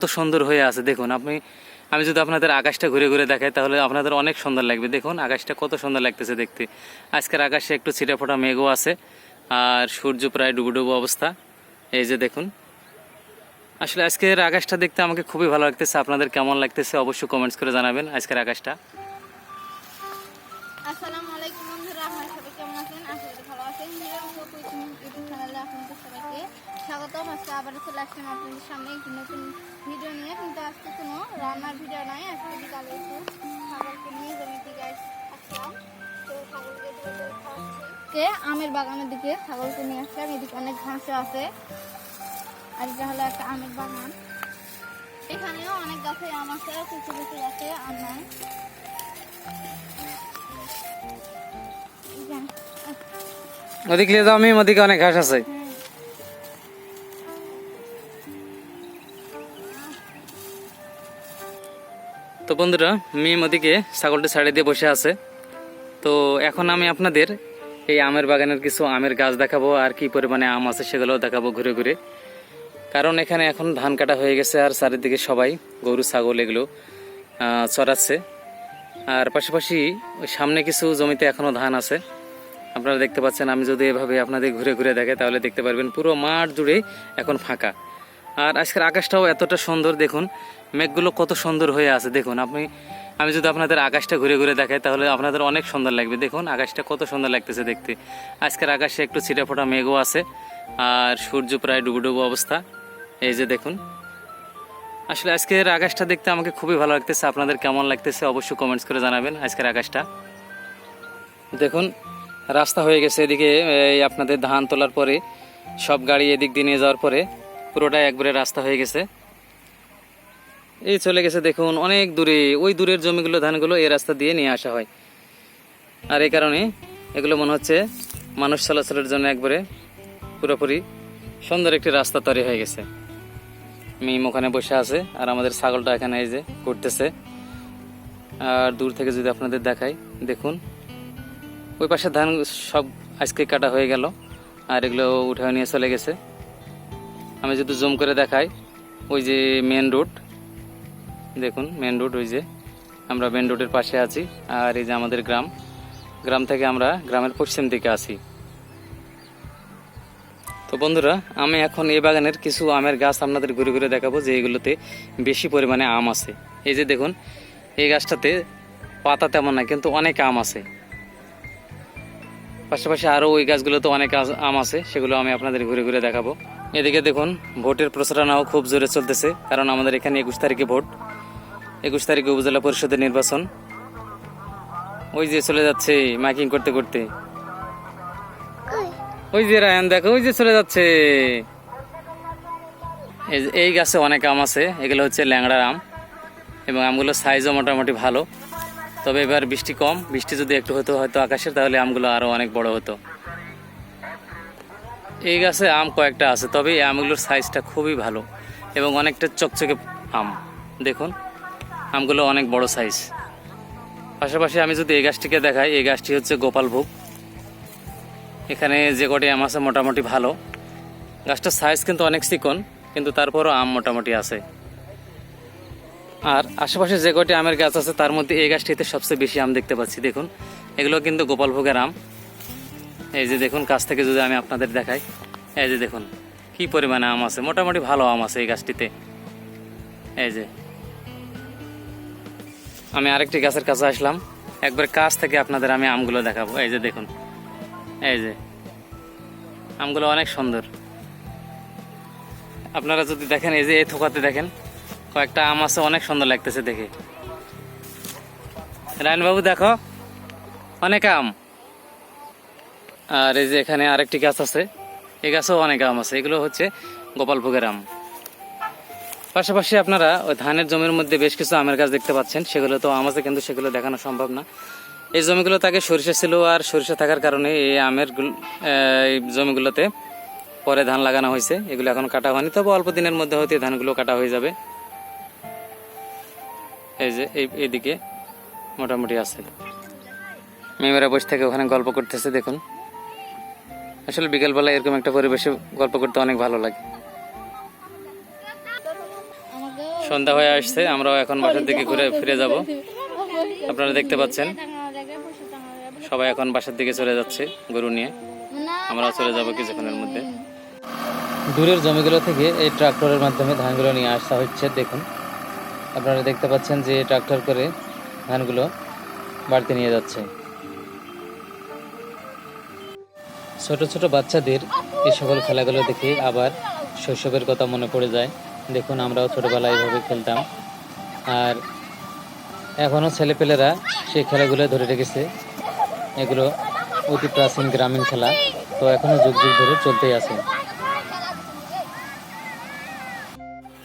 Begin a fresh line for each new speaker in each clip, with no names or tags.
কত সুন্দর হয়ে আছে দেখুন। আমি যদি আপনাদের আকাশটা ঘুরে ঘুরে দেখাই তাহলে আপনাদের অনেক সুন্দর লাগবে। দেখুন আকাশটা কত সুন্দর লাগতেছে দেখতে। আজকের আকাশে একটু ছিটাফোঁটা মেঘও আছে আর সূর্য প্রায় ডুবো অবস্থা। এই যে দেখুন, আসলে আজকের আকাশটা দেখতে আমাকে খুবই ভালো লাগতেছে। আপনাদের কেমন লাগতেছে অবশ্যই কমেন্টস করে জানাবেন আজকের আকাশটা।
আসসালামু আলাইকুম বন্ধুরা, আপনারা সবাই কেমন আছেন? আশা করি ভালো আছেন। ইউটিউব চ্যানেলে আপনাদের সবাইকে স্বাগতম। আজকে আবার চলে আসলাম আপনাদের সামনে একটি নতুন ভিডিও নিয়ে। কিন্তু আজকে কোনো রান্নার ভিডিও নয়, আজকে বিকালে একটু ছাগলকে নিয়ে জমির দিকে আসলাম। তো ছাগলকে খাওয়াচ্ছি, আমের বাগানের দিকে ছাগলকে নিয়ে আসলাম। এদিকে অনেক ঘাসও আছে, আর এটা হলো একটা আমের বাগান। এখানেও অনেক গাছে আম আছে, কিছু কিছু গাছে আম নাই।
ওদিকে যাও, আমি ওদিকে অনেক ঘাস আছে। তো বন্ধুরা, মিম ওদিকে ছাগলটা ছাড়িয়ে দিয়ে বসে আছে। তো এখন আমি আপনাদের এই আমের বাগানের কিছু আমের গাছ দেখাবো, আর কি পরিমাণে আম আছে সেগুলোও দেখাবো ঘুরে ঘুরে। কারণ এখানে এখন ধান কাটা হয়ে গেছে আর চারিদিকে সবাই গরু ছাগল এগুলো চড়াচ্ছে। আর পাশাপাশি ওই সামনে কিছু জমিতে এখনও ধান আছে, আপনারা দেখতে পাচ্ছেন। আমি যদি এভাবে আপনাদের ঘুরে ঘুরে দেখাই তাহলে দেখতে পারবেন পুরো মাঠ জুড়ে এখন ফাঁকা। আর আজকের আকাশটাও এতটা সুন্দর দেখুন, মেঘগুলো কত সুন্দর হয়ে আছে দেখুন। আমি যদি আপনাদের আকাশটা ঘুরে ঘুরে দেখাই তাহলে আপনাদের অনেক সুন্দর লাগবে। দেখুন আকাশটা কত সুন্দর লাগতেছে দেখতে। আজকের আকাশে একটু ছিটাফোঁটা মেঘও আছে আর সূর্য প্রায় ডুবো অবস্থা। এই যে দেখুন, আসলে আজকের আকাশটা দেখতে আমাকে খুবই ভালো লাগতেছে। আপনাদের কেমন লাগতেছে অবশ্যই কমেন্টস করে জানাবেন আজকের আকাশটা। দেখুন রাস্তা হয়ে গেছে এদিকে, এই আপনাদের ধান তোলার পরে সব গাড়ি এদিক দিয়ে নিয়ে যাওয়ার পরে পুরোটাই একবারে রাস্তা হয়ে গেছে। এই চলে গেছে দেখুন অনেক দূরে, ওই দূরের জমিগুলো ধানগুলো এই রাস্তা দিয়ে নিয়ে আসা হয়। আর এই কারণে এগুলো মনে হচ্ছে মানুষ চলাচলের জন্য একবারে পুরোপুরি সুন্দর একটি রাস্তা তৈরি হয়ে গেছে। মিম ওখানে বসে আছে আর আমাদের ছাগলটা এখানে এই যে ঘুরতেছে। আর দূর থেকে যদি আপনাদের দেখাই, দেখুন ওই পাশে ধান সব আজকে কাটা হয়ে গেল আর এগুলো উঠে নিয়ে চলে গেছে। আমি যদি জুম করে দেখাই, ওই যে মেন রোড, দেখুন মেন রোড, ওই যে আমরা মেন রোডের পাশে আছি। আর এই যে আমাদের গ্রাম থেকে আমরা গ্রামের পশ্চিম দিকে আছি। তো বন্ধুরা, আমি এখন এই বাগানের কিছু আমের গাছ আপনাদের ঘুরে ঘুরে দেখাবো যে এগুলোতে বেশি পরিমাণে আম আছে। এই যে দেখুন, এই গাছটাতে পাতা তেমন না কিন্তু অনেক আম আছে। পাশাপাশি আরও ওই গাছগুলোতে অনেক আম আছে, সেগুলো আমি আপনাদের ঘুরে ঘুরে দেখাবো। এদিকে দেখুন ভোটের প্রচারণাও খুব জোরে চলতেছে, কারণ আমাদের এখানে 21 তারিখে ভোট, 21 তারিখে উপজেলা পরিষদের নির্বাচন। ওই যে চলে যাচ্ছে মাইকিং করতে করতে, ওই যে রায়ন দেখো, ওই যে চলে যাচ্ছে। এই গাছে অনেক আম আছে, এগুলো হচ্ছে ল্যাংড়া আম এবং আমগুলোর সাইজও মোটামুটি ভালো। তবে এবার বৃষ্টি কম, বৃষ্টি যদি একটু হতো হয়তো আকাশের, তাহলে আমগুলো আরও অনেক বড় হতো। এই গাছে আম কয়েকটা আছে, তবে এই আমগুলোর সাইজটা খুবই ভালো এবং অনেকটা চকচকে আম। দেখুন আমগুলো অনেক বড় সাইজ। পাশাপাশি আমি যদি এই গাছটিকে দেখাই, এই গাছটি হচ্ছে গোপালভোগ। এখানে যে কটি আম আছে মোটামুটি ভালো। গাছটার সাইজ কিন্তু অনেক চিকন, কিন্তু তারপরও আম মোটামুটি আছে। আর আশেপাশে যে কটি আমের গাছ আছে তার মধ্যে এই গাছটিতে সবচেয়ে বেশি আম দেখতে পাচ্ছি। দেখুন এগুলো কিন্তু গোপালভোগের আম। এই যে দেখুন কাছ থেকে যদি আমি আপনাদের দেখাই, এই যে দেখুন কি পরিমাণে আম আছে, মোটামুটি ভালো আম আছে এই গাছটিতে। এই যে আমি আরেকটি গাছের কাছে আসলাম, একবার কাছ থেকে আপনাদের আমি আমগুলো দেখাবো। এই যে দেখুন, এই যে আমগুলো অনেক সুন্দর। আপনারা যদি দেখেন, এই যে এই থোকাতে দেখেন কয়েকটা আম আছে, অনেক সুন্দর লাগতেছে দেখে। রায়নবাবু দেখো অনেক আম। আর এই যে এখানে আরেকটি গাছ আছে, এই গাছেও অনেক আম আছে, এগুলো হচ্ছে গোপালভোগের আম। পাশাপাশি আপনারা ওই ধানের জমির মধ্যে বেশ কিছু আমের গাছ দেখতে পাচ্ছেন, সেগুলো তো আম আছে কিন্তু সেগুলো দেখানো সম্ভব না। এই জমিগুলো তাকে সরিষা ছিল, আর সরিষা থাকার কারণে এই এই জমিগুলোতে পরে ধান লাগানো হয়েছে। এগুলো এখন কাটা হয়নি, তবে অল্প দিনের মধ্যে হয়তো ধানগুলো কাটা হয়ে যাবে। এই যে এইদিকে মোটামুটি আছে। মেয়েরা বসে থেকে ওখানে গল্প করতেছে দেখুন। আসলে বিকেলবেলা এরকম একটা পরিবেশে গল্প করতে অনেক ভালো লাগে।
আমাকেও
সন্ধ্যা হয়ে আসছে, আমরাও এখন বাসার দিকে ঘুরে ফিরে যাব। আপনারা দেখতে পাচ্ছেন সবাই এখন বাসার দিকে চলে যাচ্ছে গরু নিয়ে, আমরাও চলে যাব কিছুক্ষণের মধ্যে। দূরের জমিগুলো থেকে এই ট্রাক্টরের মাধ্যমে ধানগুলো নিয়ে আসা হচ্ছে। দেখুন আপনারা দেখতে পাচ্ছেন যে ট্রাক্টর করে ধানগুলো বাড়িতে নিয়ে যাচ্ছে। ছোট ছোট বাচ্চাদের এই সকল খেলাগুলো দেখে আবার শৈশবের কথা মনে পড়ে যায়। দেখুন আমরাও ছোটবেলায় এইভাবে খেলতাম, আর এখনও ছেলেপেলেরা সেই খেলাগুলো ধরে রেখেছে। এগুলো অতি প্রাচীন গ্রামীণ খেলা, তো এখনো যুগ যুগ ধরে চলতেই আছে।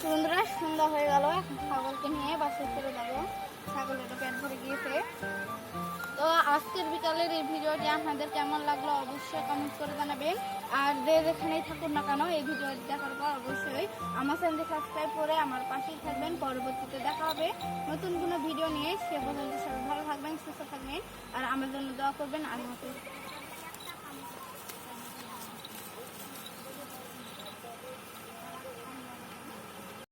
বন্ধুরা সন্ধ্যা হয়ে গেল, এখন ছাগলকে নিয়ে বাসায় চলে যাবো। ছাগলের পেট ভরে গিয়েছে। তো আজকের বিকালের এই ভিডিওটি আপনাদের কেমন লাগলো অবশ্যই কমেন্ট করে জানাবেন। আর যে যেখানেই থাকুন না কেন এই ভিডিওটি দেখার পর অবশ্যই আমার চ্যানেলটি সাবস্ক্রাইব করে আমার পাশেই থাকবেন। পরবর্তীতে দেখা হবে নতুন কোনো ভিডিও নিয়ে। সে পর্যন্ত সবাই ভালো থাকবেন, সুস্থ থাকবেন, আর আমার জন্য দোয়া করবেন। আল্লাহ হাফেজ।